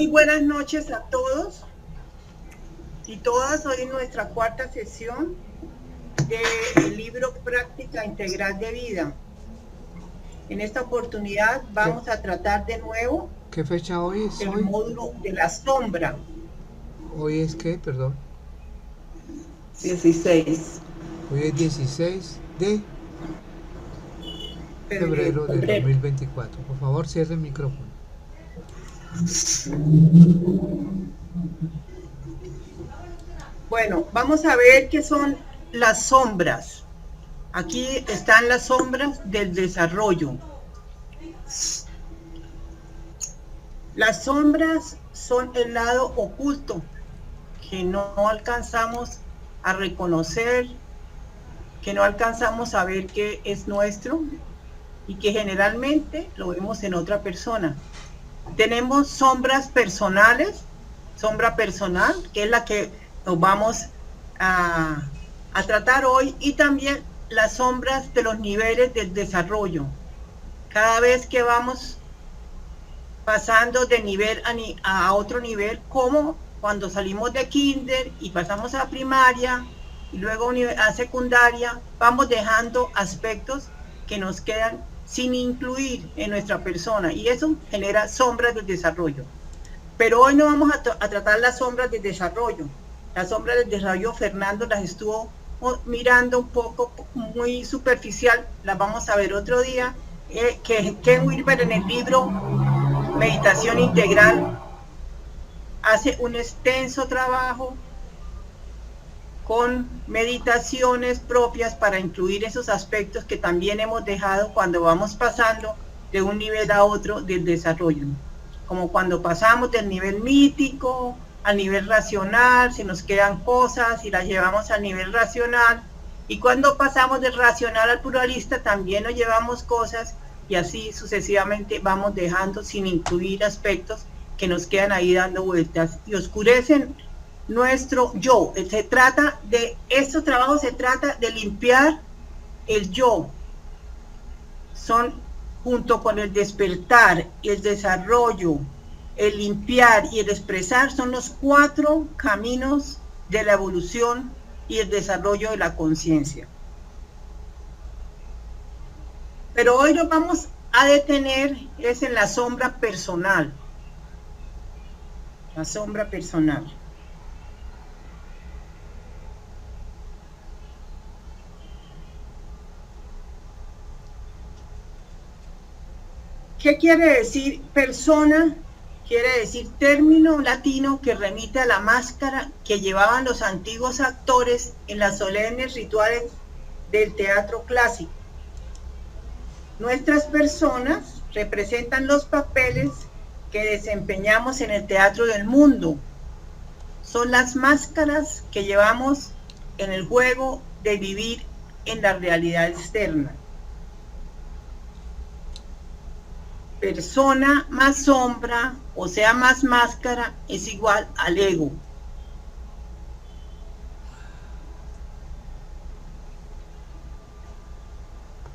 Muy buenas noches a todos y todas. Hoy en nuestra cuarta sesión del libro Práctica Integral de Vida. En esta oportunidad vamos a tratar de nuevo ¿Qué fecha hoy es el hoy? módulo de la sombra. ¿Hoy es qué? Perdón. 16. Hoy es 16 de febrero del Febrero. 2024. Por favor, cierre el micrófono. Bueno, vamos a ver qué son las sombras. Aquí están las sombras del desarrollo. Las sombras son el lado oculto que no alcanzamos a reconocer, que no alcanzamos a ver que es nuestro y que generalmente lo vemos en otra persona. Tenemos sombras personales, sombra personal, que es la que nos vamos a tratar hoy, y también las sombras de los niveles del desarrollo. Cada vez que vamos pasando de nivel a otro nivel, como cuando salimos de kinder y pasamos a primaria y luego a secundaria, vamos dejando aspectos que nos quedan sin incluir en nuestra persona, y eso genera sombras del desarrollo. Pero hoy no vamos a tratar las sombras del desarrollo. Las sombras del desarrollo Fernando las estuvo mirando un poco muy superficial, las vamos a ver otro día. Que Ken Wilber en el libro Meditación Integral hace un extenso trabajo con meditaciones propias para incluir esos aspectos que también hemos dejado cuando vamos pasando de un nivel a otro del desarrollo, como cuando pasamos del nivel mítico al nivel racional, se nos quedan cosas y las llevamos al nivel racional, y cuando pasamos del racional al pluralista también nos llevamos cosas, y así sucesivamente vamos dejando sin incluir aspectos que nos quedan ahí dando vueltas y oscurecen nuestro yo. Estos trabajos se trata de limpiar el yo. Son, junto con el despertar, el desarrollo, el limpiar y el expresar, son los 4 caminos de la evolución y el desarrollo de la conciencia. Pero hoy nos vamos a detener es en la sombra personal. La sombra personal. ¿Qué quiere decir persona? Quiere decir término latino que remite a la máscara que llevaban los antiguos actores en las solemnes rituales del teatro clásico. Nuestras personas representan los papeles que desempeñamos en el teatro del mundo. Son las máscaras que llevamos en el juego de vivir en la realidad externa. Persona más sombra, o sea, más máscara, es igual al ego.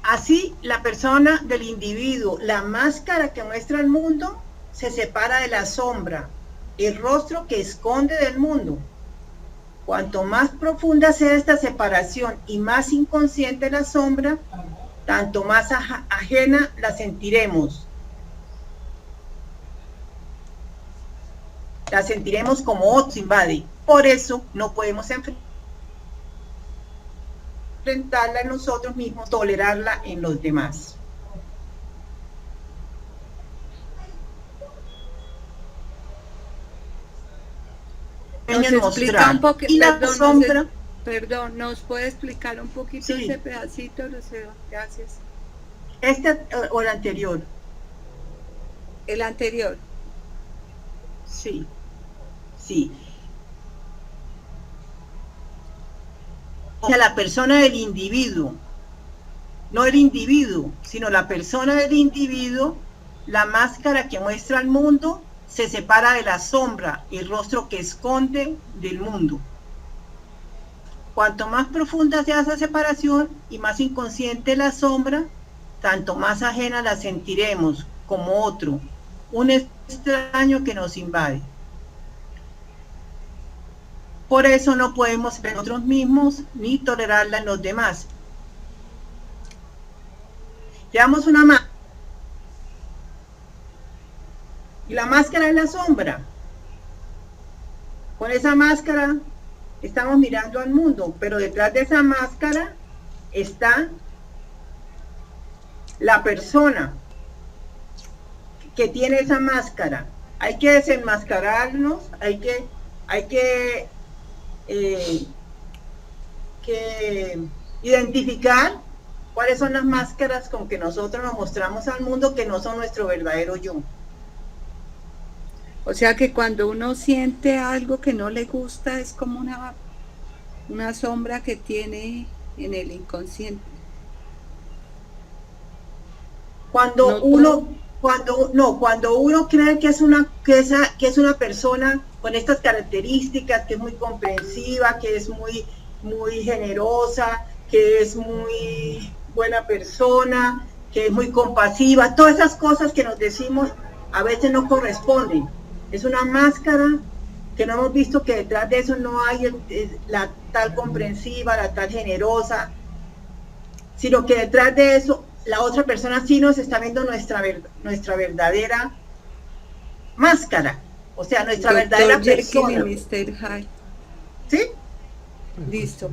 Así, la persona del individuo, la máscara que muestra el mundo, se separa de la sombra, el rostro que esconde del mundo. Cuanto más profunda sea esta separación y más inconsciente la sombra, tanto más ajena la sentiremos. La sentiremos como otro invade. Por eso no podemos enfrentarla en nosotros mismos, tolerarla en los demás. Nos explica un poco, y la perdón, sombra. Perdón, ¿nos puede explicar un poquito Sí. ese pedacito, Lucero? Gracias. ¿Este o el anterior? El anterior. Sí, sí. O sea, la persona del individuo, no el individuo, sino la persona del individuo, la máscara que muestra al mundo, se separa de la sombra, el rostro que esconde del mundo. Cuanto más profunda sea esa separación y más inconsciente la sombra, tanto más ajena la sentiremos como otro, un extraño que nos invade. Por eso no podemos ser nosotros mismos ni tolerarla en los demás. Llevamos una máscara. Y la máscara es la sombra. Con esa máscara estamos mirando al mundo, pero detrás de esa máscara está la persona que tiene esa máscara. Hay que desenmascararnos, hay que identificar cuáles son las máscaras con que nosotros nos mostramos al mundo que no son nuestro verdadero yo. O sea que cuando uno siente algo que no le gusta es como una sombra que tiene en el inconsciente. Cuando uno cree que es una persona con estas características, que es muy comprensiva, que es muy generosa, que es muy buena persona, que es muy compasiva, todas esas cosas que nos decimos a veces no corresponden. Es una máscara que no hemos visto que detrás de eso no hay la tal comprensiva, la tal generosa, sino que detrás de eso la otra persona sí nos está viendo nuestra verdadera máscara, o sea, nuestra verdadera persona. ¿Sí? Listo.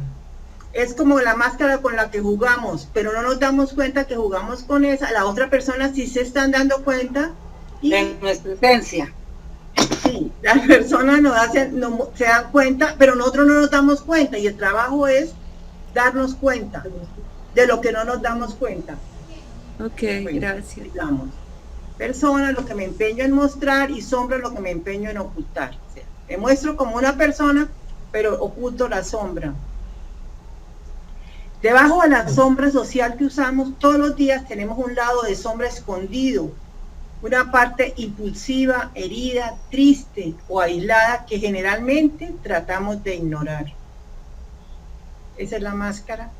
Es como la máscara con la que jugamos, pero no nos damos cuenta que jugamos con esa. La otra persona sí se están dando cuenta de nuestra esencia. Sí, las personas no se dan cuenta, pero nosotros no nos damos cuenta, y el trabajo es darnos cuenta de lo que no nos damos cuenta. Ok, bueno, gracias. Digamos, persona, lo que me empeño en mostrar, y sombra, lo que me empeño en ocultar. O sea, me muestro como una persona, pero oculto la sombra. Debajo de la sombra social que usamos todos los días tenemos un lado de sombra escondido, una parte impulsiva, herida, triste o aislada que generalmente tratamos de ignorar. Esa es la máscara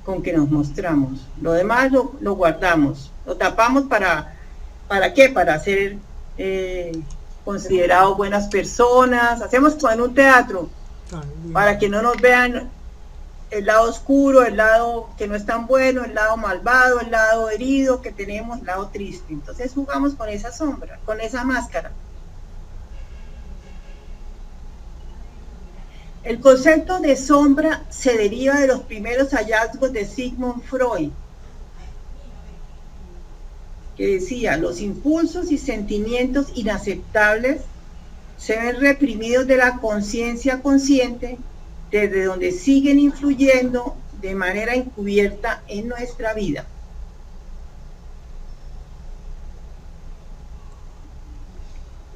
con que nos mostramos. Lo demás lo guardamos, lo tapamos ¿para qué? Para ser considerados buenas personas. Hacemos como en un teatro, para que no nos vean el lado oscuro, el lado que no es tan bueno, el lado malvado, el lado herido que tenemos, el lado triste. Entonces jugamos con esa sombra, con esa máscara. El concepto de sombra se deriva de los primeros hallazgos de Sigmund Freud, que decía: los impulsos y sentimientos inaceptables se ven reprimidos de la conciencia consciente, desde donde siguen influyendo de manera encubierta en nuestra vida.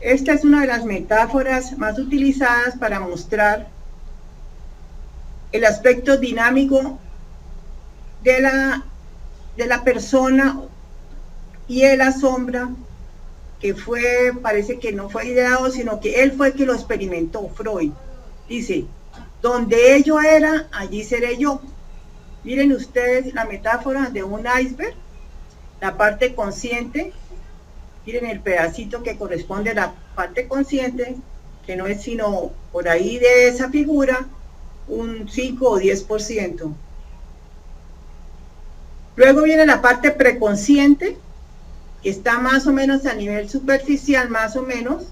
Esta es una de las metáforas más utilizadas para mostrar el aspecto dinámico de la persona y de la sombra, que parece que no fue ideado, sino que él fue el que lo experimentó. Freud dice: donde ello era, allí seré yo. Miren ustedes la metáfora de un iceberg, la parte consciente, miren el pedacito que corresponde a la parte consciente, que no es sino por ahí de esa figura, un 5 o 10%. Luego viene la parte preconsciente, que está más o menos a nivel superficial, más o menos.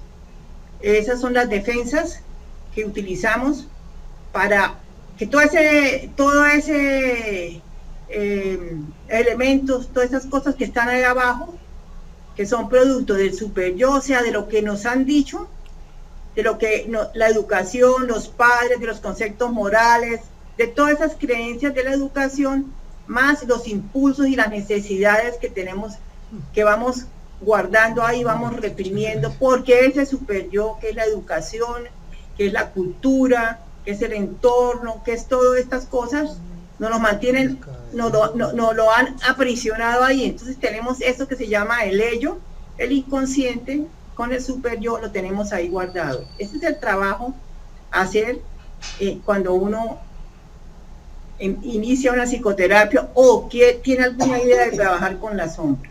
Esas son las defensas que utilizamos para que todo ese elementos, todas esas cosas que están ahí abajo, que son producto del super yo, o sea, de lo que nos han dicho, de lo que la educación, los padres, de los conceptos morales, de todas esas creencias de la educación, más los impulsos y las necesidades que tenemos, que vamos guardando ahí, vamos reprimiendo, porque ese super yo, que es la educación, que es la cultura, que es el entorno, que es todas estas cosas, nos lo mantienen, nos lo han aprisionado ahí. Entonces tenemos eso que se llama el ello, el inconsciente, con el super yo lo tenemos ahí guardado. Ese es el trabajo a hacer cuando uno inicia una psicoterapia o que tiene alguna idea de trabajar con la sombra.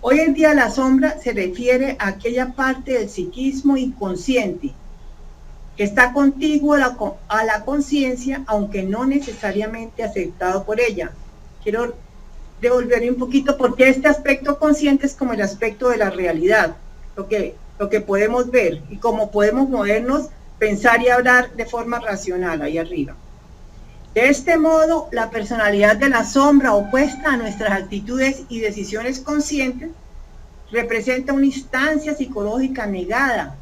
Hoy en día la sombra se refiere a aquella parte del psiquismo inconsciente que está contiguo a la conciencia, aunque no necesariamente aceptado por ella. Quiero devolverme un poquito porque este aspecto consciente es como el aspecto de la realidad, lo que podemos ver y cómo podemos movernos, pensar y hablar de forma racional ahí arriba. De este modo, la personalidad de la sombra opuesta a nuestras actitudes y decisiones conscientes representa una instancia psicológica negada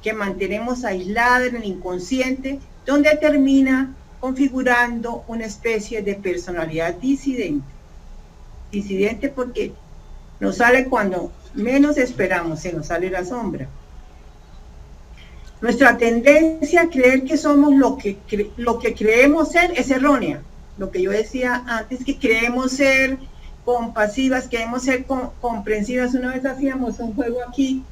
que mantenemos aislada en el inconsciente, donde termina configurando una especie de personalidad disidente. Disidente porque nos sale cuando menos esperamos, se nos sale la sombra. Nuestra tendencia a creer que somos lo que creemos ser es errónea. Lo que yo decía antes, que creemos ser compasivas, queremos ser comprensivas. Una vez hacíamos un juego aquí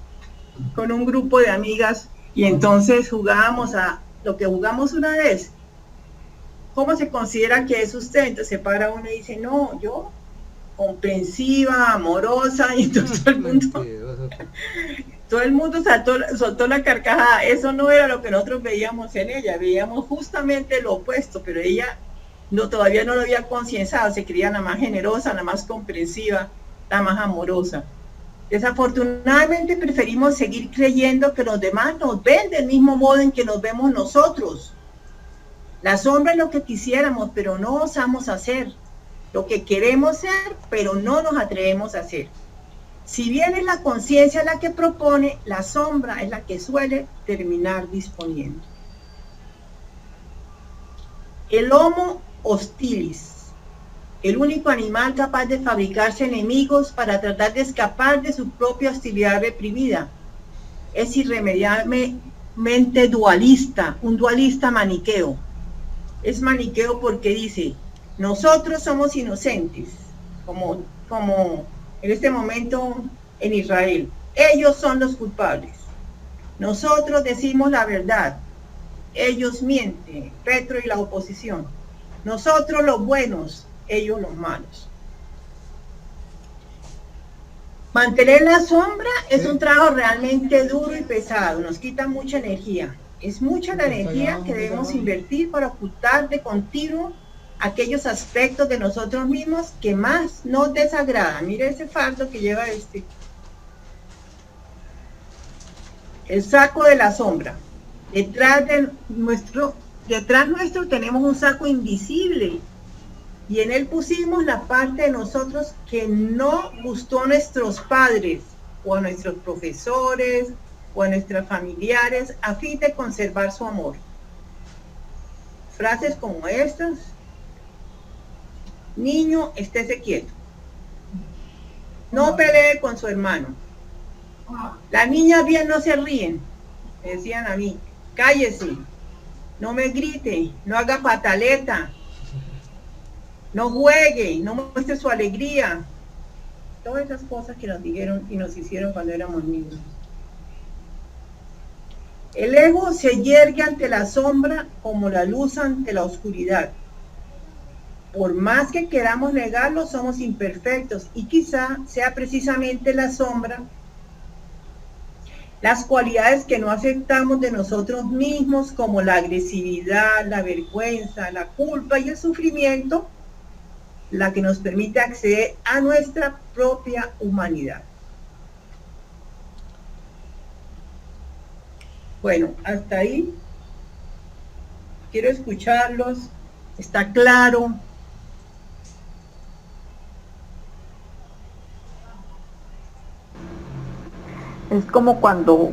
con un grupo de amigas y entonces jugábamos a lo que jugamos una vez. ¿Cómo se considera que es usted? Entonces se para uno y dice, no, yo comprensiva, amorosa, y entonces todo el mundo soltó la carcajada. Eso no era lo que nosotros veíamos en ella, veíamos justamente lo opuesto, pero ella todavía no lo había concienciado, se creía la más generosa, la más comprensiva, la más amorosa. Desafortunadamente preferimos seguir creyendo que los demás nos ven del mismo modo en que nos vemos nosotros. La sombra es lo que quisiéramos, pero no osamos hacer. Lo que queremos ser, pero no nos atrevemos a hacer. Si bien es la conciencia la que propone, la sombra es la que suele terminar disponiendo. El Homo hostilis, el único animal capaz de fabricarse enemigos para tratar de escapar de su propia hostilidad reprimida, es irremediablemente dualista, un dualista maniqueo. Es maniqueo porque dice, nosotros somos inocentes, como en este momento en Israel. Ellos son los culpables. Nosotros decimos la verdad. Ellos mienten, Petro y la oposición. Nosotros los buenos, ellos los malos. Mantener la sombra es un trabajo realmente duro y pesado, nos quita mucha energía. Es mucha la energía que debemos invertir para ocultar de continuo aquellos aspectos de nosotros mismos que más nos desagradan. Mire ese fardo que lleva el saco de la sombra. Detrás nuestro tenemos un saco invisible y en él pusimos la parte de nosotros que no gustó a nuestros padres o a nuestros profesores o a nuestros familiares a fin de conservar su amor. Frases como estas: niño, estése quieto, no pelee con su hermano, las niñas bien no se ríen, me decían a mí, cállese, no me grite, no haga pataleta, no juegue, no muestre su alegría. Todas esas cosas que nos dijeron y nos hicieron cuando éramos niños. El ego se yergue ante la sombra como la luz ante la oscuridad. Por más que queramos negarlo, somos imperfectos y quizá sea precisamente la sombra, las cualidades que no aceptamos de nosotros mismos, como la agresividad, la vergüenza, la culpa y el sufrimiento, la que nos permite acceder a nuestra propia humanidad. Bueno, hasta ahí. Quiero escucharlos. ¿Está claro? Es como cuando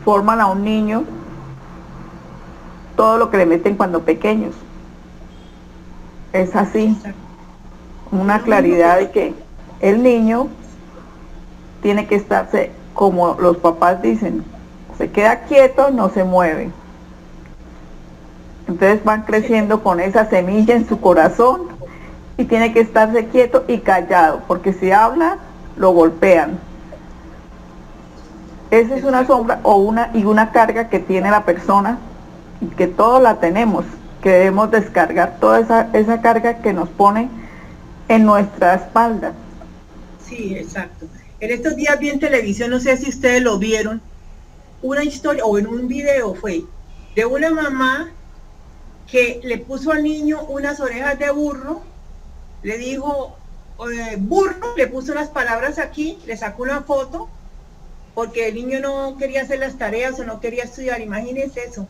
forman a un niño, todo lo que le meten cuando pequeños. Es así, una claridad de que el niño tiene que estarse, como los papás dicen, se queda quieto, no se mueve. Entonces van creciendo con esa semilla en su corazón y tiene que estarse quieto y callado, porque si habla, lo golpean. Esa es una sombra o una carga que tiene la persona, y que todos la tenemos, que debemos descargar toda esa carga que nos pone en nuestra espalda. Sí, exacto. En estos días vi en televisión, no sé si ustedes lo vieron, una historia, o en un video fue, de una mamá que le puso al niño unas orejas de burro, le dijo, burro, le puso unas palabras aquí, le sacó una foto, porque el niño no quería hacer las tareas o no quería estudiar, imagínense eso.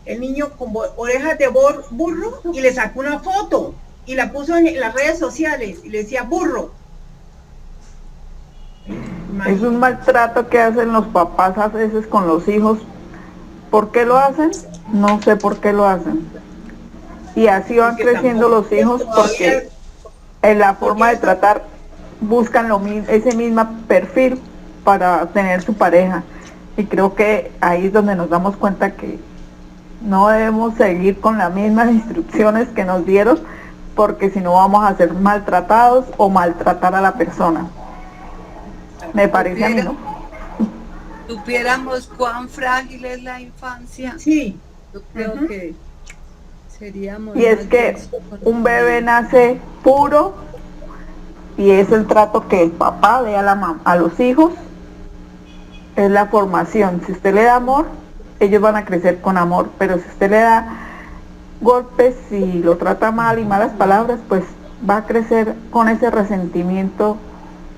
El niño con orejas de burro y le sacó una foto y la puso en las redes sociales y le decía burro. Es un maltrato que hacen los papás a veces con los hijos. ¿Por qué lo hacen? No sé por qué lo hacen. Y así van creciendo los hijos porque en la forma de tratar buscan ese mismo perfil para tener su pareja. Y creo que ahí es donde nos damos cuenta que no debemos seguir con las mismas instrucciones que nos dieron, porque si no vamos a ser maltratados o maltratar a la persona. Me parece a mí, ¿no? Supiéramos cuán frágil es la infancia. Sí. Yo creo que seríamos. Y es que un bebé nace puro y es el trato que el papá dé a los hijos, es la formación. Si usted le da amor, ellos van a crecer con amor, pero si usted le da golpes y lo trata mal y malas palabras, pues va a crecer con ese resentimiento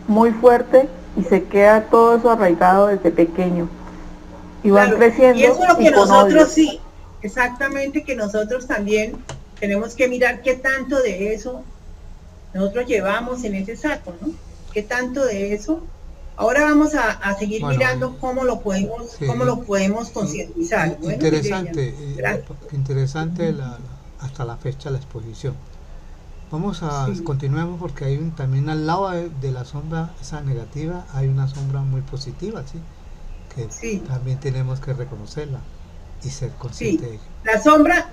muy fuerte y se queda todo eso arraigado desde pequeño. Y van creciendo. Y eso es lo que con nosotros odio. sí, exactamente, que nosotros también tenemos que mirar qué tanto de eso nosotros llevamos en ese saco, ¿no? ¿Qué tanto de eso? Ahora vamos a seguir mirando cómo lo podemos concientizar. Bueno, interesante, interesante hasta la fecha la exposición. Vamos a continuemos porque hay también al lado de la sombra esa negativa hay una sombra muy positiva, ¿sí? Que también tenemos que reconocerla y ser consciente de ella. La sombra,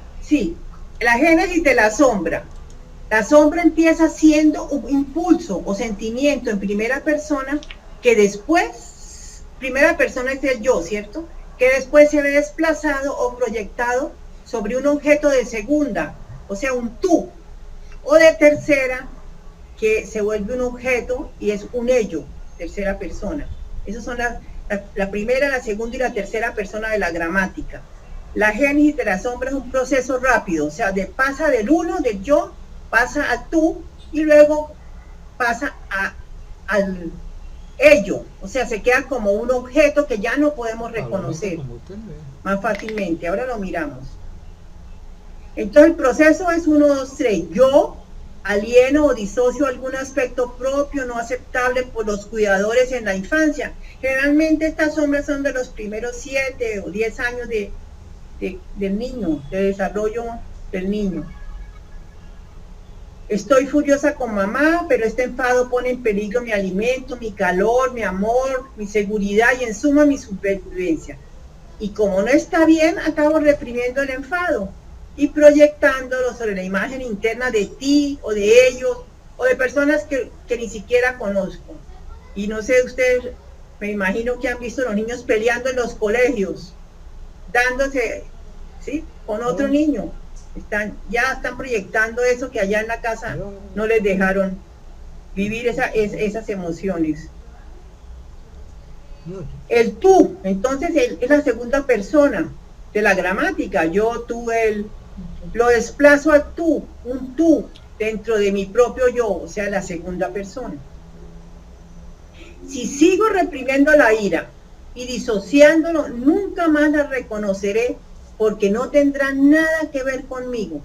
la génesis de la sombra. La sombra empieza siendo un impulso o sentimiento en primera persona que después, primera persona es el yo, ¿cierto? Que después se ve desplazado o proyectado sobre un objeto de segunda, o sea, un tú, o de tercera, que se vuelve un objeto y es un ello, tercera persona. Esas son la primera, la segunda y la tercera persona de la gramática. La génesis de la sombra es un proceso rápido, o sea, pasa del uno, del yo, pasa a tú y luego pasa al ello, o sea, se queda como un objeto que ya no podemos reconocer más fácilmente. Ahora lo miramos. Entonces el proceso es 1, 2, 3. Yo alieno o disocio algún aspecto propio no aceptable por los cuidadores en la infancia. Generalmente estas sombras son de los primeros 7 o 10 años del niño, de desarrollo del niño. Estoy furiosa con mamá, pero este enfado pone en peligro mi alimento, mi calor, mi amor, mi seguridad y en suma mi supervivencia. Y como no está bien, acabo reprimiendo el enfado y proyectándolo sobre la imagen interna de ti o de ellos o de personas que ni siquiera conozco. Y no sé, ustedes me imagino que han visto a los niños peleando en los colegios, dándose, ¿sí?, con otro niño. Ya están proyectando eso que allá en la casa no les dejaron vivir esas emociones. El tú, entonces es la segunda persona de la gramática. Yo, tú, él. Lo desplazo a tú, un tú dentro de mi propio yo, o sea, la segunda persona. Si sigo reprimiendo la ira y disociándolo, nunca más la reconoceré porque no tendrá nada que ver conmigo.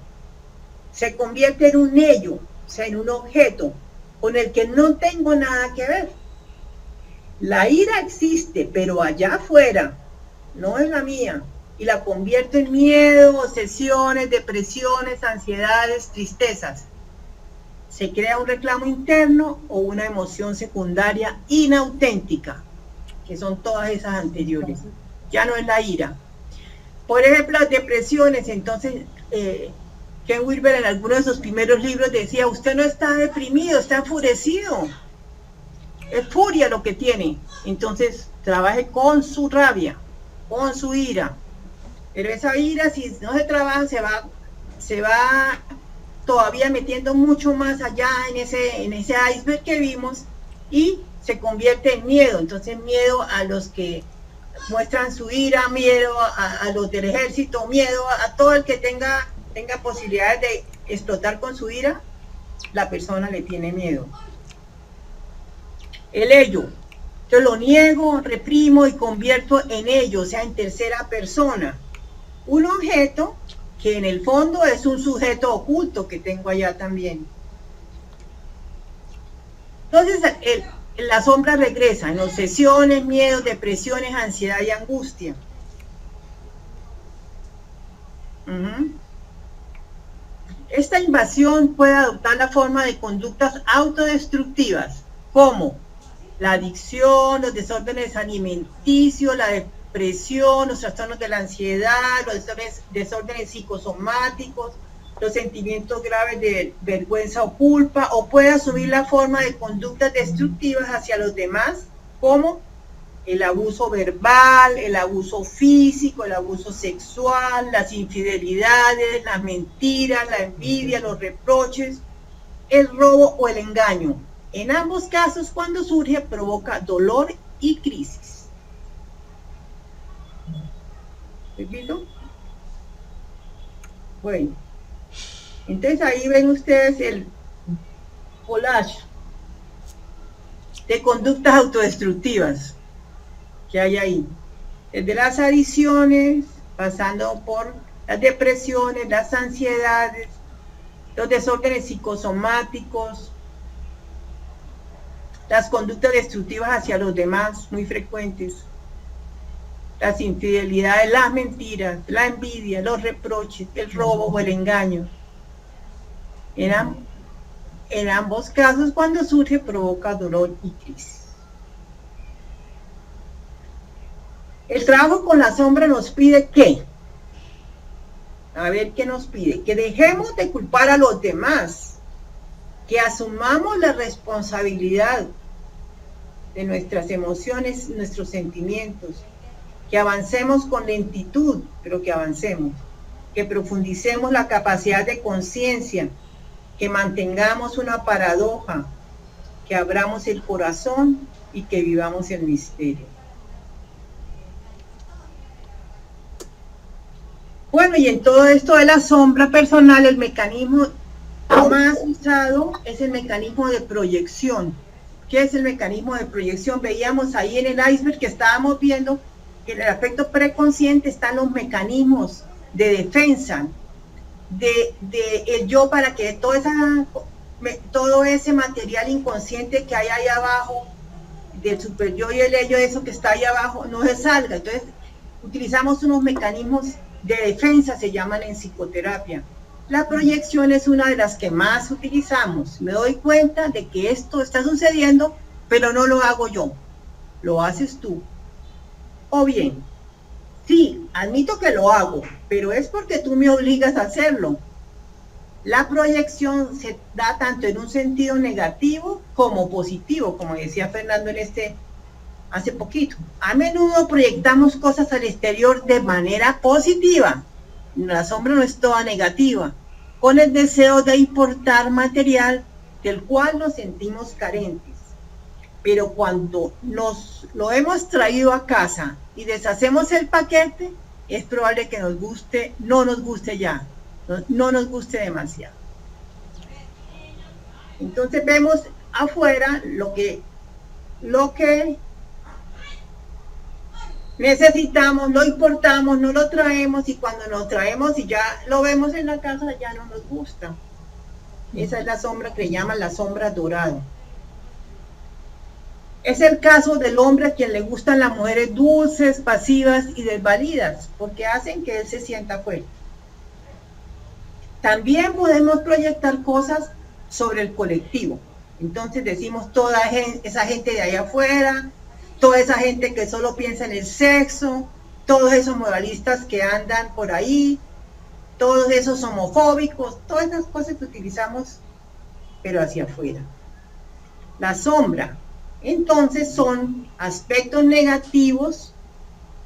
Se convierte en un ello, o sea, en un objeto con el que no tengo nada que ver. La ira existe, pero allá afuera, no es la mía, y la convierto en miedo, obsesiones, depresiones, ansiedades, tristezas. Se crea un reclamo interno o una emoción secundaria inauténtica, que son todas esas anteriores. Ya no es la ira. Por ejemplo, las depresiones. Entonces, Ken Wilber en alguno de sus primeros libros decía, usted no está deprimido, está enfurecido. Es furia lo que tiene. Entonces, trabaje con su rabia, con su ira. Pero esa ira, si no se trabaja, se va todavía metiendo mucho más allá en ese iceberg que vimos, y se convierte en miedo. Entonces miedo a los que muestran su ira, miedo a los del ejército, miedo a todo el que tenga posibilidades de explotar con su ira, la persona le tiene miedo. El ello, yo lo niego, reprimo y convierto en ello, o sea, en tercera persona. Un objeto que en el fondo es un sujeto oculto que tengo allá también. Entonces, la sombra regresa en obsesiones, miedos, depresiones, ansiedad y angustia. Esta invasión puede adoptar la forma de conductas autodestructivas, como la adicción, los desórdenes alimenticios, la depresión, los trastornos de la ansiedad, los desórdenes psicosomáticos, los sentimientos graves de vergüenza o culpa, o puede asumir la forma de conductas destructivas hacia los demás, como el abuso verbal, el abuso físico, el abuso sexual, las infidelidades, las mentiras, la envidia, los reproches, el robo o el engaño. En ambos casos, cuando surge, provoca dolor y crisis. ¿Repito? Bueno, entonces ahí ven ustedes el collage de conductas autodestructivas que hay ahí, desde las adicciones, pasando por las depresiones, las ansiedades, los desórdenes psicosomáticos, las conductas destructivas hacia los demás, muy frecuentes, las infidelidades, las mentiras, la envidia, los reproches, el robo o el engaño. En ambos casos, cuando surge, provoca dolor y crisis. El trabajo con la sombra nos pide ¿qué? A ver, ¿qué nos pide? Que dejemos de culpar a los demás, que asumamos la responsabilidad de nuestras emociones, nuestros sentimientos, que avancemos con lentitud, pero que avancemos, que profundicemos la capacidad de conciencia, que mantengamos una paradoja, que abramos el corazón y que vivamos el misterio. Bueno, y en todo esto de la sombra personal, el mecanismo más usado es el mecanismo de proyección. ¿Qué es el mecanismo de proyección? Veíamos ahí en el iceberg que estábamos viendo que en el aspecto preconsciente están los mecanismos de defensa de el yo, para que todo ese material inconsciente que hay ahí abajo, del super yo y el ello, eso que está ahí abajo, no se salga. Entonces utilizamos unos mecanismos de defensa, se llaman en psicoterapia. La proyección es una de las que más utilizamos. Me doy cuenta de que esto está sucediendo, pero no lo hago yo, lo haces tú. O bien, sí, admito que lo hago, pero es porque tú me obligas a hacerlo. La proyección se da tanto en un sentido negativo como positivo, como decía Fernando hace poquito. A menudo proyectamos cosas al exterior de manera positiva. La sombra no es toda negativa, con el deseo de importar material del cual nos sentimos carentes. Pero cuando lo hemos traído a casa y deshacemos el paquete, es probable que nos guste, no nos guste ya, no nos guste demasiado. Entonces vemos afuera lo que necesitamos, lo importamos, no lo traemos, y cuando lo traemos y ya lo vemos en la casa, ya no nos gusta. Esa es la sombra que le llaman la sombra dorada. Es el caso del hombre a quien le gustan las mujeres dulces, pasivas y desvalidas, porque hacen que él se sienta fuerte. También podemos proyectar cosas sobre el colectivo. Entonces decimos toda esa gente de allá afuera, toda esa gente que solo piensa en el sexo, todos esos moralistas que andan por ahí, todos esos homofóbicos, todas esas cosas que utilizamos, pero hacia afuera. La sombra, entonces, son aspectos negativos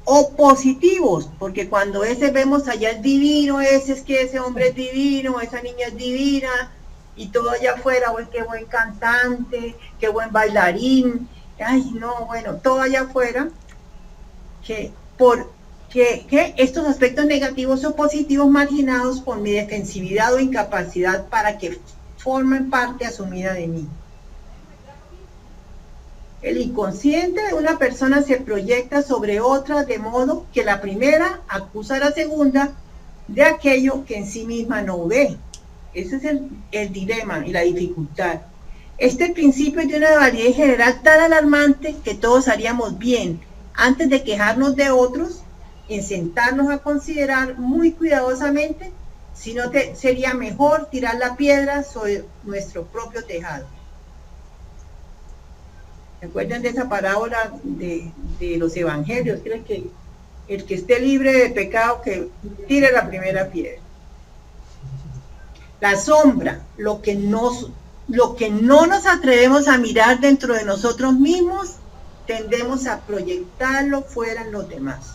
o positivos, porque cuando ese vemos allá es divino, ese es que ese hombre es divino, esa niña es divina, y todo allá afuera, pues qué buen cantante, qué buen bailarín, ay no, bueno, todo allá afuera, que estos aspectos negativos o positivos marginados por mi defensividad o incapacidad para que formen parte asumida de mí. El inconsciente de una persona se proyecta sobre otra de modo que la primera acusa a la segunda de aquello que en sí misma no ve. Ese es el dilema y la dificultad. Este principio es de una validez general tan alarmante que todos haríamos bien, antes de quejarnos de otros, en sentarnos a considerar muy cuidadosamente si no sería mejor tirar la piedra sobre nuestro propio tejado. ¿Se acuerdan de esa parábola de los evangelios? Creo que el que esté libre de pecado que tire la primera piedra. La sombra, lo que no nos atrevemos a mirar dentro de nosotros mismos, tendemos a proyectarlo fuera en los demás.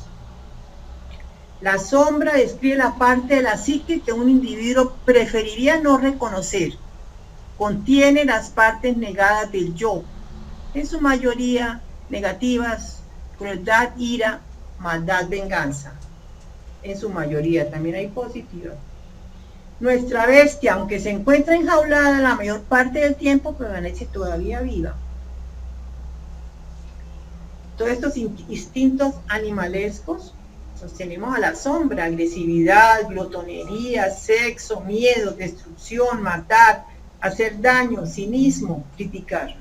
La sombra describe la parte de la psique que un individuo preferiría no reconocer. Contiene las partes negadas del yo, en su mayoría negativas, crueldad, ira, maldad, venganza. En su mayoría, también hay positivas. Nuestra bestia, aunque se encuentra enjaulada la mayor parte del tiempo, permanece todavía viva. Todos estos instintos animalescos sostenemos a la sombra: agresividad, glotonería, sexo, miedo, destrucción, matar, hacer daño, cinismo, criticar.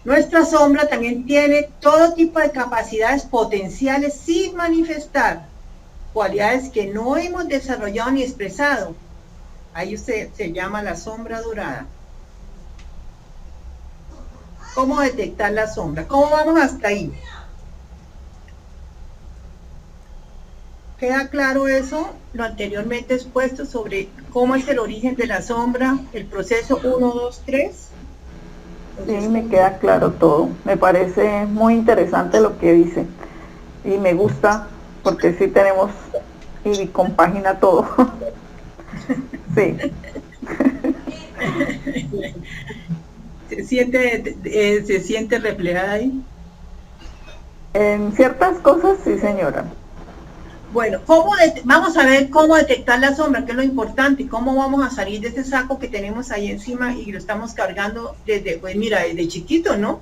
Nuestra sombra también tiene todo tipo de capacidades potenciales sin manifestar, cualidades que no hemos desarrollado ni expresado. Ahí se llama la sombra dorada. ¿Cómo detectar la sombra? ¿Cómo vamos hasta ahí? ¿Queda claro eso? Lo anteriormente expuesto sobre cómo es el origen de la sombra, el proceso 1, 2, 3. Sí, me queda claro todo. Me parece muy interesante lo que dice. Y me gusta porque sí tenemos y compagina todo. Sí. ¿Se siente reflejada ahí? En ciertas cosas, sí, señora. Bueno, vamos a ver cómo detectar la sombra, que es lo importante, cómo vamos a salir de ese saco que tenemos ahí encima y lo estamos cargando desde chiquito, ¿no?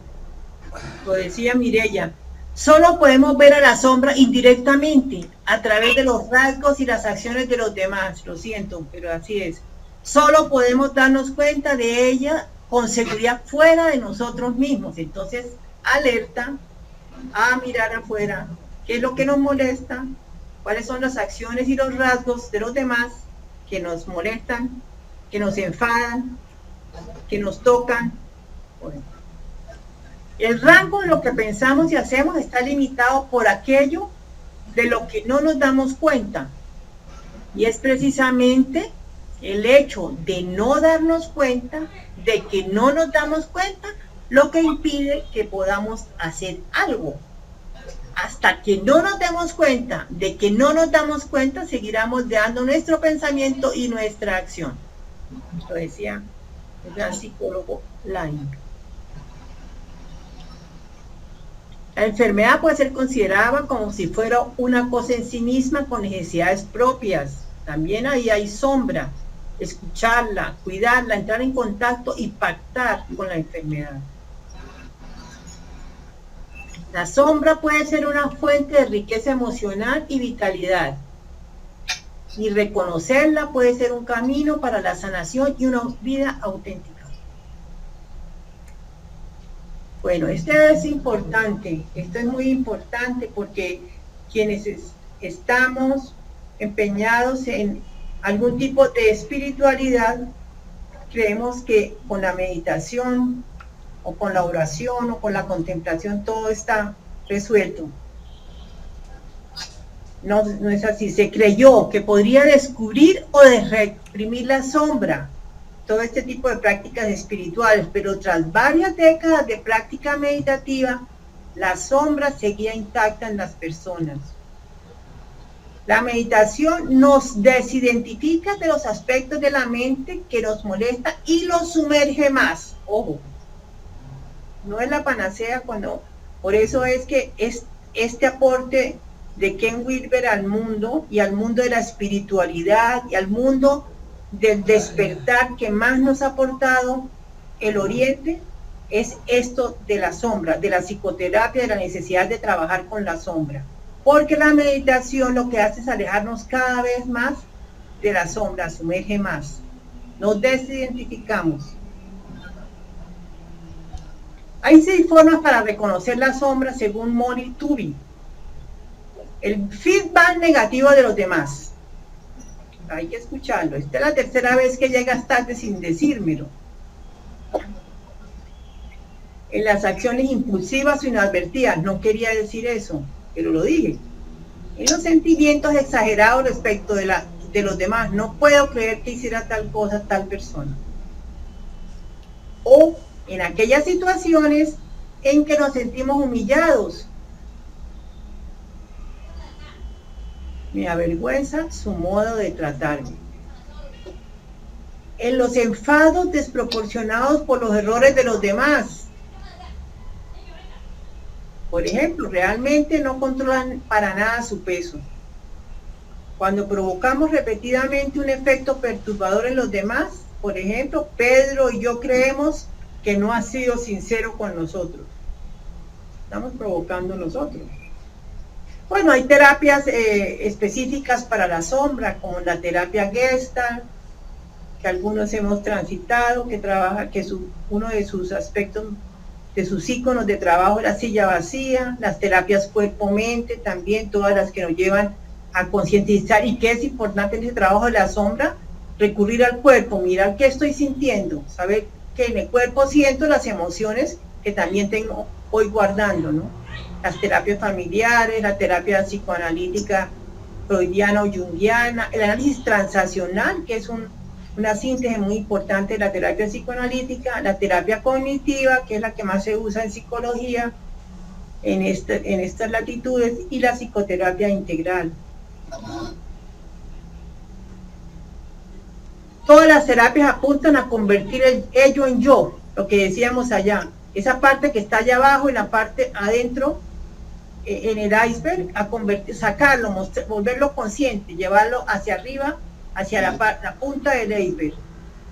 Lo decía Mireya. Solo podemos ver a la sombra indirectamente, a través de los rasgos y las acciones de los demás. Lo siento, pero así es. Solo podemos darnos cuenta de ella con seguridad fuera de nosotros mismos. Entonces, alerta a mirar afuera. ¿Qué es lo que nos molesta? ¿Cuáles son las acciones y los rasgos de los demás que nos molestan, que nos enfadan, que nos tocan? Bueno, el rango de lo que pensamos y hacemos está limitado por aquello de lo que no nos damos cuenta. Y es precisamente el hecho de no darnos cuenta, de que no nos damos cuenta, lo que impide que podamos hacer algo. Hasta que no nos demos cuenta de que no nos damos cuenta, seguiremos dando nuestro pensamiento y nuestra acción. Lo decía el gran psicólogo Laing. La enfermedad puede ser considerada como si fuera una cosa en sí misma con necesidades propias. También ahí hay sombra. Escucharla, cuidarla, entrar en contacto y pactar con la enfermedad. La sombra puede ser una fuente de riqueza emocional y vitalidad. Y reconocerla puede ser un camino para la sanación y una vida auténtica. Bueno, esto es importante, esto es muy importante porque quienes estamos empeñados en algún tipo de espiritualidad, creemos que con la meditación o con la oración o con la contemplación todo está resuelto. No es así. Se creyó que podría descubrir o reprimir la sombra, todo este tipo de prácticas espirituales, pero tras varias décadas de práctica meditativa la sombra seguía intacta en las personas. La meditación nos desidentifica de los aspectos de la mente que nos molesta y los sumerge más. Ojo, no es la panacea por eso es que este aporte de Ken Wilber al mundo y al mundo de la espiritualidad y al mundo del despertar que más nos ha aportado el Oriente es esto de la sombra, de la psicoterapia, de la necesidad de trabajar con la sombra. Porque la meditación lo que hace es alejarnos cada vez más de la sombra, sumerge más. Nos desidentificamos. Hay 6 formas para reconocer la sombra según Mori Tubi. El feedback negativo de los demás. Hay que escucharlo. Esta es la tercera vez que llegas tarde sin decírmelo. En las acciones impulsivas o inadvertidas, no quería decir eso, pero lo dije. En los sentimientos exagerados respecto de los demás, no puedo creer que hiciera tal cosa tal persona. O en aquellas situaciones en que nos sentimos humillados. Me avergüenza su modo de tratarme. En los enfados desproporcionados por los errores de los demás. Por ejemplo, realmente no controlan para nada su peso. Cuando provocamos repetidamente un efecto perturbador en los demás, por ejemplo, Pedro y yo creemos que no ha sido sincero con nosotros. Estamos provocando nosotros. Bueno, hay terapias específicas para la sombra, como la terapia Gestalt, que algunos hemos transitado, que trabaja, uno de sus aspectos, de sus íconos de trabajo es la silla vacía, las terapias cuerpo-mente, también todas las que nos llevan a concientizar, y que es importante en ese trabajo de la sombra, recurrir al cuerpo, mirar qué estoy sintiendo, saber que en el cuerpo siento las emociones que también tengo hoy guardando, ¿no? Las terapias familiares, la terapia psicoanalítica freudiana o junguiana, el análisis transaccional, que es una síntesis muy importante de la terapia psicoanalítica, la terapia cognitiva, que es la que más se usa en psicología en estas latitudes, y la psicoterapia integral. Todas las terapias apuntan a convertir el ello en yo, lo que decíamos allá, esa parte que está allá abajo y la parte adentro en el iceberg, a sacarlo, volverlo consciente, llevarlo hacia arriba, hacia la punta del iceberg,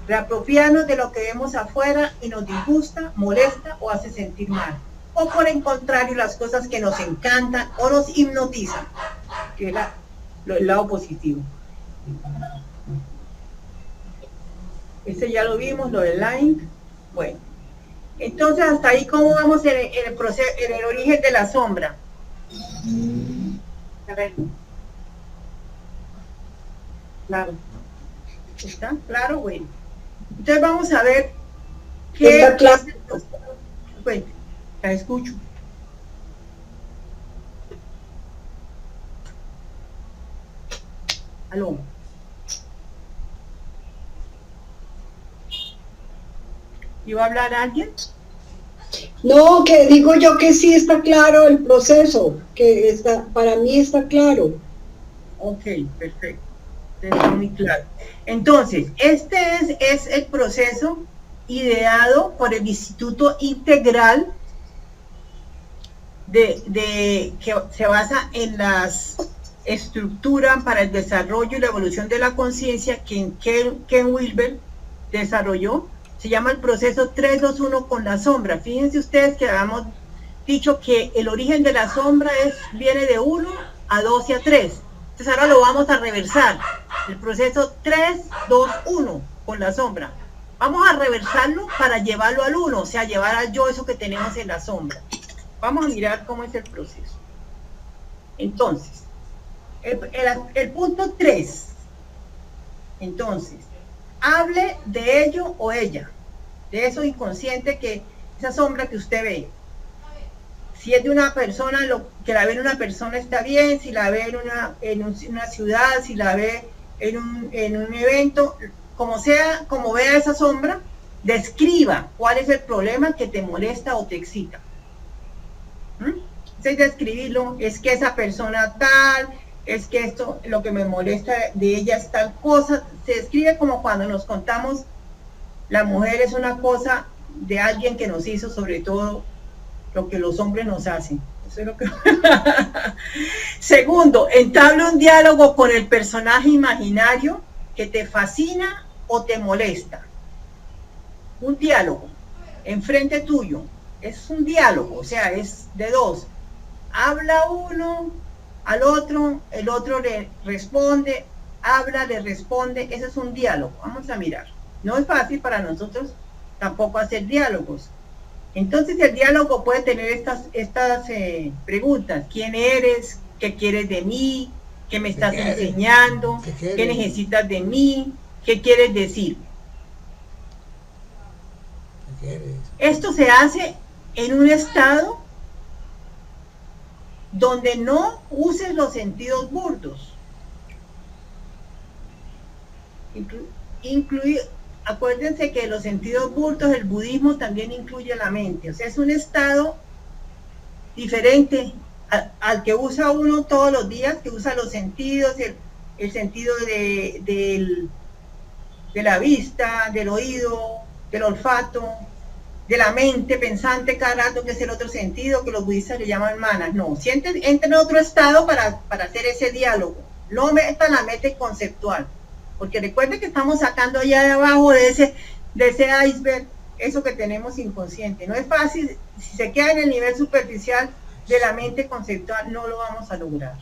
reapropiarnos de lo que vemos afuera y nos disgusta, molesta o hace sentir mal, o por el contrario, las cosas que nos encantan o nos hipnotizan, que es el lado positivo. Ese ya lo vimos, lo del line. Bueno, entonces hasta ahí cómo vamos en el proceso, en el origen de la sombra. A ver. Claro. ¿Está claro? Bueno. Entonces vamos a ver qué está claro. Bueno, la escucho. Aló. ¿Iba a hablar alguien? No, que digo yo que sí está claro el proceso, que está, para mí está claro. Ok, perfecto. Está muy claro. Entonces, este es el proceso ideado por el Instituto Integral que se basa en las estructuras para el desarrollo y la evolución de la conciencia que Ken Wilber desarrolló. Se llama el proceso 321 con la sombra. Fíjense ustedes que habíamos dicho que el origen de la sombra viene de 1 a 2 y a 3. Entonces ahora lo vamos a reversar. El proceso 321 con la sombra. Vamos a reversarlo para llevarlo al 1, o sea, llevar al yo eso que tenemos en la sombra. Vamos a mirar cómo es el proceso. Entonces, el punto 3. Entonces, hable de ello o ella, de eso inconsciente, que esa sombra que usted ve. Si es de una persona, que la ve en una persona está bien, si la ve en una ciudad, si la ve en un evento, como sea, como vea esa sombra, describa cuál es el problema que te molesta o te excita. ¿Mm? antes de escribirlo, es que esa persona tal, es que esto, lo que me molesta de ella es tal cosa. Se escribe como cuando nos contamos, la mujer es una cosa de alguien que nos hizo, sobre todo lo que los hombres nos hacen. Eso es lo que... Segundo, entabla un diálogo con el personaje imaginario que te fascina o te molesta. Un diálogo enfrente tuyo. Es un diálogo, o sea, es de dos. Habla uno al otro, el otro le responde, habla, le responde. Ese es un diálogo. Vamos a mirar. No es fácil para nosotros tampoco hacer diálogos. Entonces el diálogo puede tener estas preguntas. ¿Quién eres? ¿Qué quieres de mí? ¿Qué me estás enseñando? ¿Qué necesitas de mí? ¿Qué quieres decir? Esto se hace en un estado donde no uses los sentidos burdos. Acuérdense que los sentidos burdos del budismo también incluye la mente. O sea, es un estado diferente al que usa uno todos los días, que usa los sentidos, el sentido de la vista, del oído, del olfato, de la mente pensante cada rato, que es el otro sentido que los budistas le llaman manas. No, entra en otro estado para hacer ese diálogo. No meta la mente conceptual, porque recuerden que estamos sacando allá de abajo de ese iceberg eso que tenemos inconsciente. No es fácil, si se queda en el nivel superficial de la mente conceptual, no lo vamos a lograr.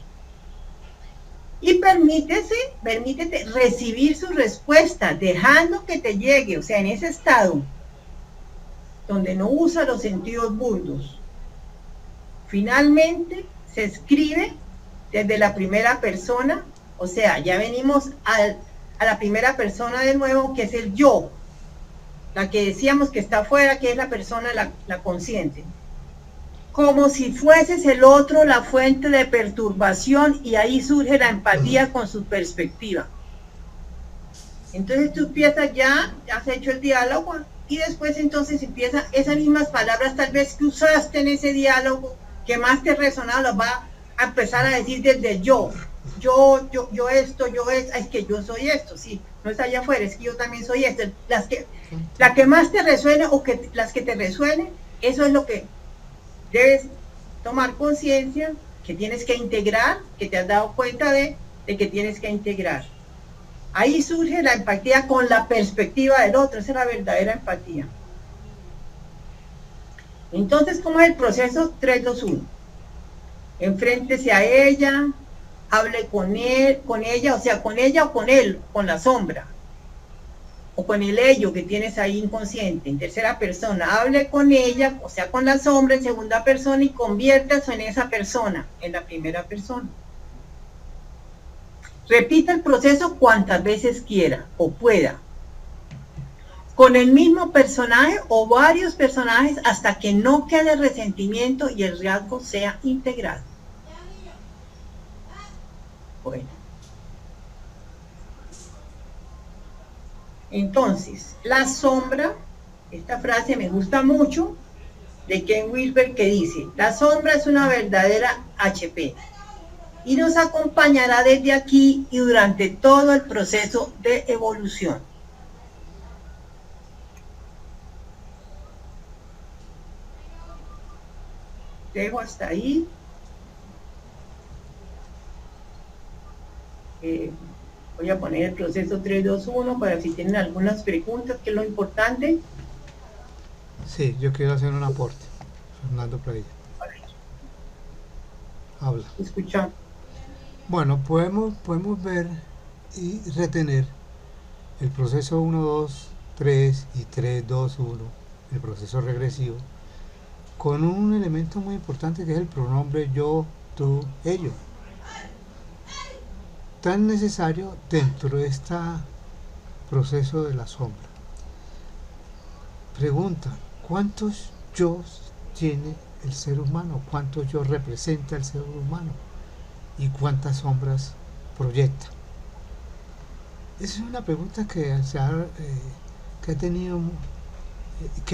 Y permítete recibir su respuesta, dejando que te llegue, o sea, en ese estado donde no usa los sentidos burdos. Finalmente se escribe desde la primera persona, o sea, ya venimos a la primera persona de nuevo, que es el yo, la que decíamos que está afuera, que es la persona, la consciente. Como si fueses el otro la fuente de perturbación, y ahí surge la empatía con su perspectiva. Entonces tú empiezas ya has hecho el diálogo, y después entonces empieza esas mismas palabras tal vez que usaste en ese diálogo, que más te resonaba, las va a empezar a decir desde yo esto, es que yo soy esto, sí, no está allá afuera, es que yo también soy esto. La que más te resuene, o que las que te resuenen, eso es lo que debes tomar conciencia, que tienes que integrar, que te has dado cuenta de que tienes que integrar. Ahí surge la empatía con la perspectiva del otro, esa es la verdadera empatía. Entonces, ¿cómo es el proceso? 3, 2, 1. Enfréntese a ella, hable con él, con ella, o sea, con ella o con él, con la sombra, o con el ello que tienes ahí inconsciente. En tercera persona, hable con ella, o sea, con la sombra en segunda persona, y conviértase en esa persona, en la primera persona. Repita el proceso cuantas veces quiera o pueda, con el mismo personaje o varios personajes, hasta que no quede resentimiento y el rasgo sea integrado. Bueno, entonces, la sombra, esta frase me gusta mucho, de Ken Wilber, que dice: la sombra es una verdadera HP y nos acompañará desde aquí y durante todo el proceso de evolución. Dejo hasta ahí. Voy a poner el proceso 3, 2, 1 para si tienen algunas preguntas, que es lo importante. Sí, yo quiero hacer un aporte. Fernando Pradilla. Habla. Escuchamos. Bueno, podemos ver y retener el proceso 1, 2, 3 y 3, 2, 1, el proceso regresivo, con un elemento muy importante que es el pronombre yo, tú, ello, tan necesario dentro de este proceso de la sombra. Pregunta: ¿cuántos yo tiene el ser humano? ¿Cuántos yo representa el ser humano? ¿Y cuántas sombras proyecta? Esa es una pregunta que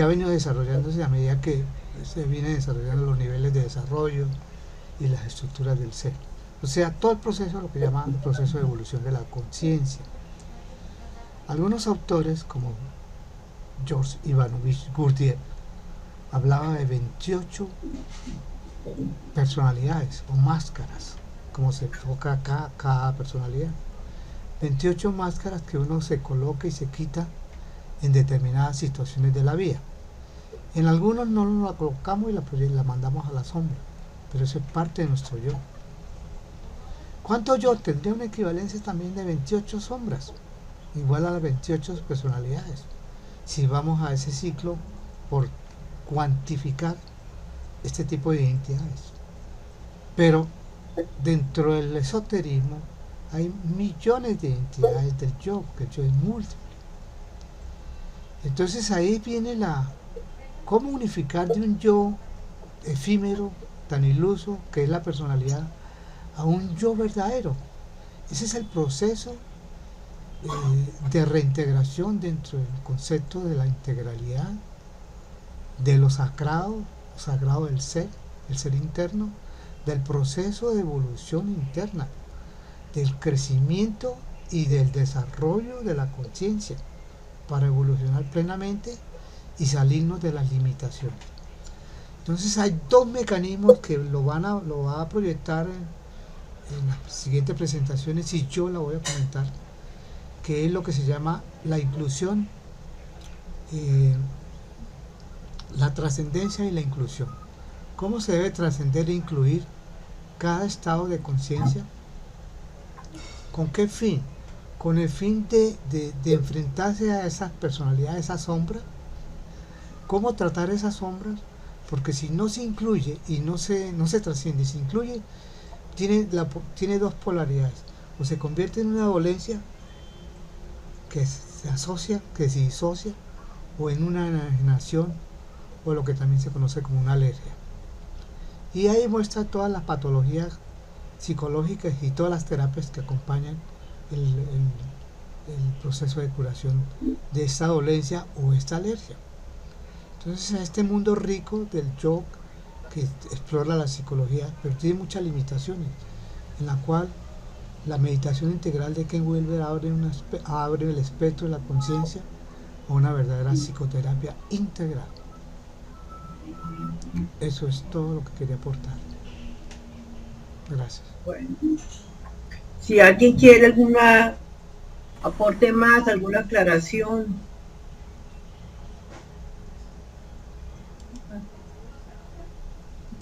ha venido desarrollándose a medida que se viene desarrollando los niveles de desarrollo, y las estructuras del ser. O sea, todo el proceso, lo que llaman el proceso de evolución de la conciencia. Algunos autores, como George Ivanovich Gurdjieff, hablaba de 28 personalidades o máscaras, como se enfoca cada personalidad. 28 máscaras que uno se coloca y se quita en determinadas situaciones de la vida. En algunos no nos la colocamos y la mandamos a la sombra, pero eso es parte de nuestro yo. ¿Cuánto yo? Tendría una equivalencia también de 28 sombras, igual a las 28 personalidades, si vamos a ese ciclo por cuantificar este tipo de identidades. Pero dentro del esoterismo hay millones de identidades del yo, porque el yo es múltiple. Entonces ahí viene cómo unificar de un yo efímero, tan iluso, que es la personalidad, a un yo verdadero. Ese es el proceso de reintegración dentro del concepto de la integralidad, de lo sagrado del ser, el ser interno, del proceso de evolución interna, del crecimiento y del desarrollo de la conciencia para evolucionar plenamente y salirnos de las limitaciones. Entonces hay dos mecanismos que lo va a proyectar en las siguientes presentaciones, y yo la voy a comentar, que es lo que se llama la inclusión, la trascendencia y la inclusión. ¿Cómo se debe trascender e incluir cada estado de conciencia? ¿Con qué fin? Con el fin de enfrentarse a esas personalidades, a esas sombras. ¿Cómo tratar esas sombras? Porque si no se incluye y no se trasciende, se incluye, tiene dos polaridades. O se convierte en una dolencia que se asocia, que se disocia, o en una enajenación, o lo que también se conoce como una alergia. Y ahí muestra todas las patologías psicológicas y todas las terapias que acompañan el proceso de curación de esta dolencia o esta alergia. Entonces, a este mundo rico del yo que explora la psicología, pero tiene muchas limitaciones, en la cual la meditación integral de Ken Wilber abre el espectro de la conciencia a una verdadera psicoterapia integral. Eso es todo lo que quería aportar. Gracias. Bueno, si alguien quiere alguna aporte más, alguna aclaración.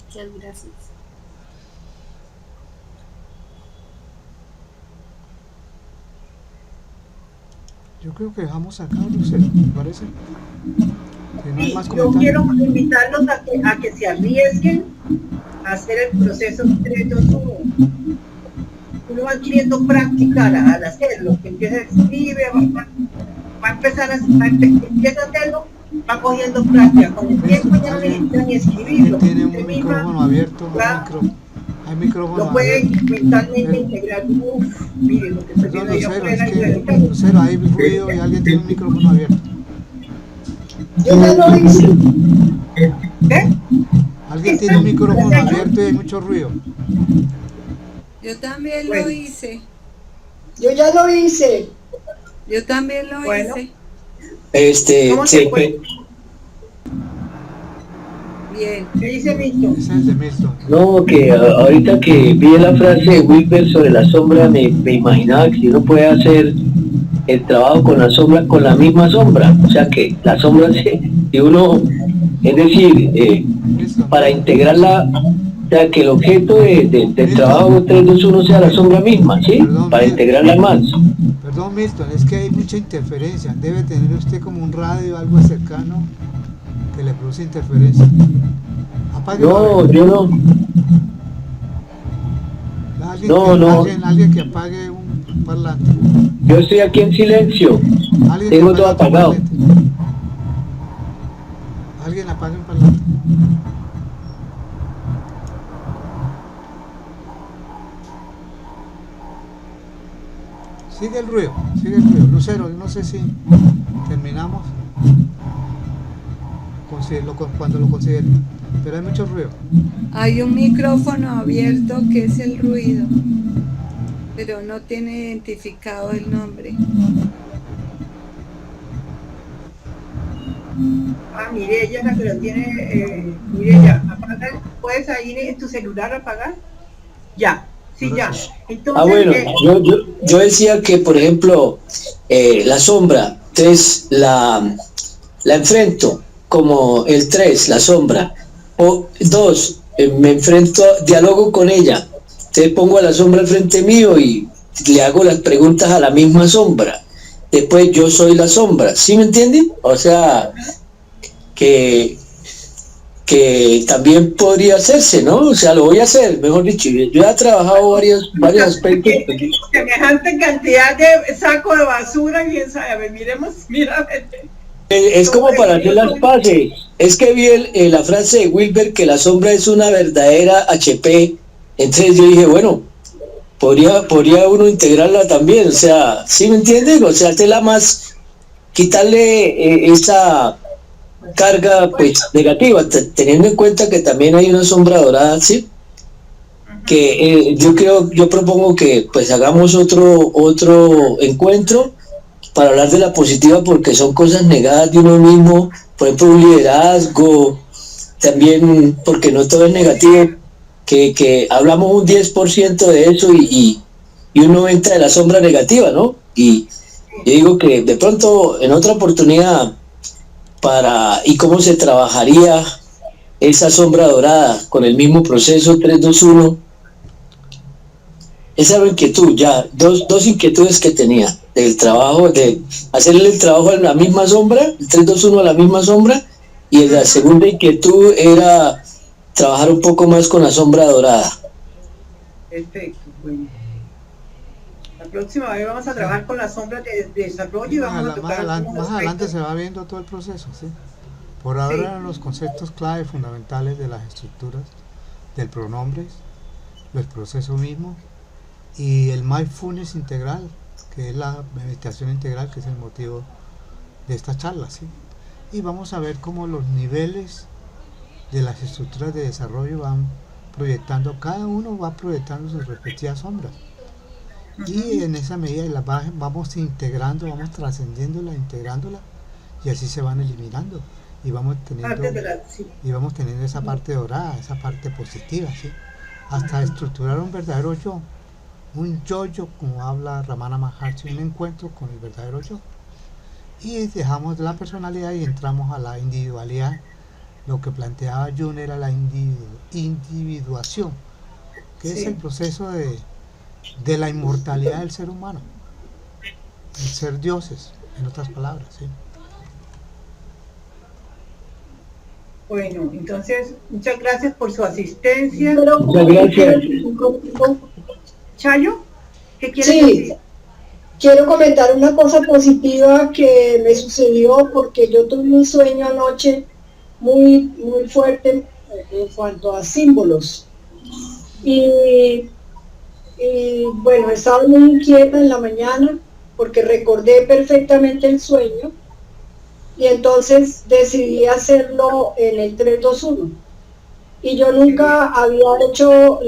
Muchas gracias. Yo creo que dejamos acá, Lucero, ¿me parece? Si no hay más Yo comentarios. quiero invitarlos a que se arriesguen a hacer el proceso entre uno va adquiriendo práctica al hacerlo, que empieza a escribir, va a empezar empieza a hacerlo, va cogiendo práctica, con el tiempo ya no necesita ni escribirlo. Tiene un micrófono abierto, hay micrófono lo puede abierto. mentalmente integrar. Miren lo que estoy Perdón, viendo yo Lucero, afuera. es que Lucero, hay ruido y alguien tiene un micrófono abierto. Yo ya lo hice. ¿Qué? Alguien tiene un micrófono abierto y hay mucho ruido. Yo también Bueno. lo hice. Yo ya lo hice. Yo también lo Bueno. hice. ¿Cómo se fue? Bien. ¿Qué dice Milton? Ese es el de Milton. No, que ahorita que vi la frase de Wilber sobre la sombra, me imaginaba que si uno puede hacer el trabajo con la sombra, con la misma sombra, o sea que la sombra, si uno, es decir, para integrarla, o sea que el objeto del trabajo 321 sea la sombra misma, ¿sí? Para integrarla más. Perdón, Milton, es que hay mucha interferencia. Debe tener usted como un radio, algo cercano que le produce interferencia. Apague. No, yo no. Alguien que apague un parlante. Yo estoy aquí en silencio. Tengo todo apagado. Alguien apague un parlante. Sigue el ruido. Lucero, no sé si terminamos. Cuando lo consideren. pero hay mucho ruido. Hay un micrófono abierto que es el ruido, pero no tiene identificado el nombre. Mireya es la que lo tiene. Mireya, apaga, ¿puedes ahí en tu celular apagar? Ya, sí, ya. Entonces, bueno, yo decía que, por ejemplo, la sombra 3 la enfrento como el 3, la sombra. O 2, me enfrento, dialogo con ella. Entonces pongo a la sombra al frente mío y le hago las preguntas a la misma sombra. Después yo soy la sombra, ¿sí me entienden? O sea, que también podría hacerse, ¿no? O sea, lo voy a hacer, mejor dicho. Yo he trabajado varios aspectos. Semejante cantidad de saco de basura, quién sabe. A ver, miremos, mira. Es como para hacer las paces. Es que vi la frase de Wilber que la sombra es una verdadera HP. Entonces yo dije, bueno, podría uno integrarla también. O sea, ¿sí me entienden? O sea, hacerla más, quitarle esa carga pues negativa, teniendo en cuenta que también hay una sombra dorada, ¿sí? Que yo propongo que pues hagamos otro encuentro para hablar de la positiva, porque son cosas negadas de uno mismo, por ejemplo un liderazgo, también porque no todo es negativo, que hablamos un 10% de eso y un 90% de la sombra negativa, ¿no? Y yo digo que de pronto en otra oportunidad y cómo se trabajaría esa sombra dorada con el mismo proceso 3-2-1. Esa era inquietud, ya, dos inquietudes que tenía del trabajo, de hacerle el trabajo a la misma sombra, el 3-2-1 a la misma sombra, y la segunda inquietud era trabajar un poco más con la sombra dorada. Perfecto, bueno. La próxima vez vamos a trabajar con la sombra de desarrollo y vamos a tocar más adelante se va viendo todo el proceso, ¿sí? Por ahora los conceptos clave fundamentales de las estructuras del pronombre, los procesos mismos y el mindfulness integral, que es la meditación integral, que es el motivo de esta charla, ¿sí? Y vamos a ver cómo los niveles de las estructuras de desarrollo van proyectando, cada uno va proyectando sus respectivas sombras. Y en esa medida las vamos integrando, vamos trascendiéndolas, integrándolas, y así se van eliminando. Y vamos teniendo esa parte dorada, esa parte positiva, ¿sí? Hasta estructurar un verdadero yo, un yo, como habla Ramana Maharshi, un encuentro con el verdadero yo. Y dejamos la personalidad y entramos a la individualidad. Lo que planteaba Jung era la individuación, que es el proceso de la inmortalidad del ser humano, el ser dioses, en otras palabras, ¿sí? Bueno, entonces, muchas gracias por su asistencia. Muchas gracias. Chayo, ¿qué quieres decir? Quiero comentar una cosa positiva que me sucedió, porque yo tuve un sueño anoche muy fuerte en cuanto a símbolos. Y bueno, estaba muy inquieta en la mañana porque recordé perfectamente el sueño. Y entonces decidí hacerlo en el 3-2-1. Y yo nunca había hecho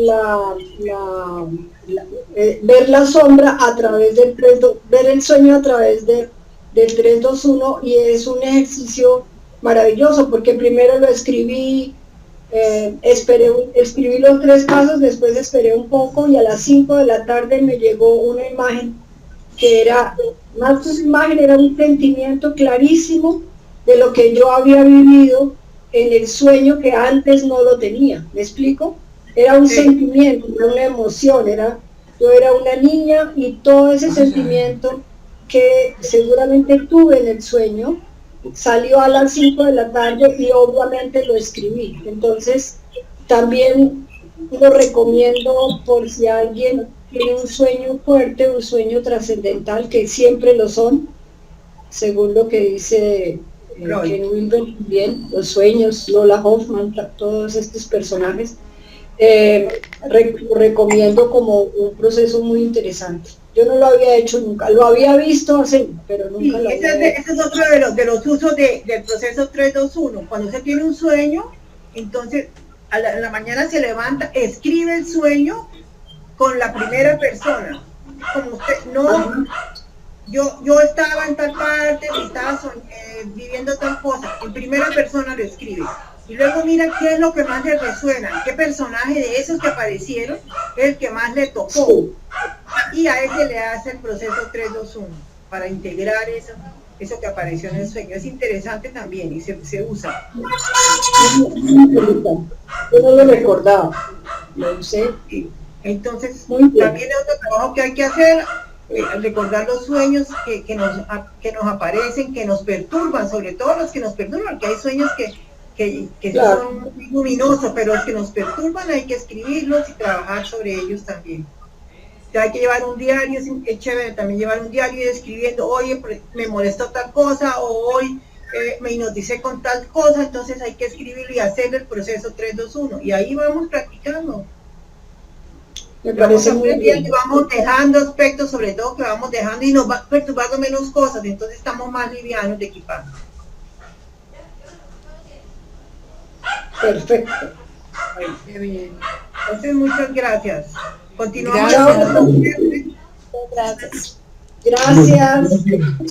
ver la sombra a través del ver el sueño a través del 3-2-1, y es un ejercicio maravilloso, porque primero lo escribí, escribí los 3 pasos, después esperé un poco, y a las 5 de la tarde me llegó una imagen que era, más que una imagen, era un sentimiento clarísimo de lo que yo había vivido en el sueño, que antes no lo tenía. ¿Me explico? Era un sentimiento, era una emoción, yo era una niña, y todo ese sentimiento que seguramente tuve en el sueño salió a las 5 de la tarde, y obviamente lo escribí. Entonces también lo recomiendo por si alguien tiene un sueño fuerte, un sueño trascendental, que siempre lo son, según lo que dice Ken Wilber, bien, los sueños, Lola Hoffman, todos estos personajes. Lo recomiendo como un proceso muy interesante. Yo no lo había hecho nunca, lo había visto hacer, pero nunca lo había hecho. Ese es otro de los usos del proceso 3-2-1. Cuando se tiene un sueño, Entonces, a la mañana se levanta, escribe el sueño con la primera persona. Como usted, no, yo estaba en tal parte, estaba viviendo tal cosa. En primera persona lo escribe. Y luego mira qué es lo que más le resuena, qué personaje de esos que aparecieron es el que más le tocó. Y a ese le hace el proceso 3-2-1 para integrar eso que apareció en el sueño. Es interesante también y se usa. Yo no lo recordaba, lo usé. Entonces, también es otro trabajo que hay que hacer, recordar los sueños que nos aparecen, que nos perturban, sobre todo los que nos perturban, porque hay sueños que claro, son muy luminosos, pero los que nos perturban hay que escribirlos y trabajar sobre ellos también. Hay que llevar un diario, es chévere también llevar un diario y escribiendo, oye, me molestó tal cosa, o hoy me hipnoticé con tal cosa, entonces hay que escribirlo y hacer el proceso 3-2-1, y ahí vamos practicando. Me parece muy bien. Vamos dejando aspectos, sobre todo que vamos dejando, y nos va perturbando menos cosas, entonces estamos más livianos de equipar. Perfecto. Qué bien. Entonces, muchas gracias. Continuamos. Gracias. Gracias. Gracias.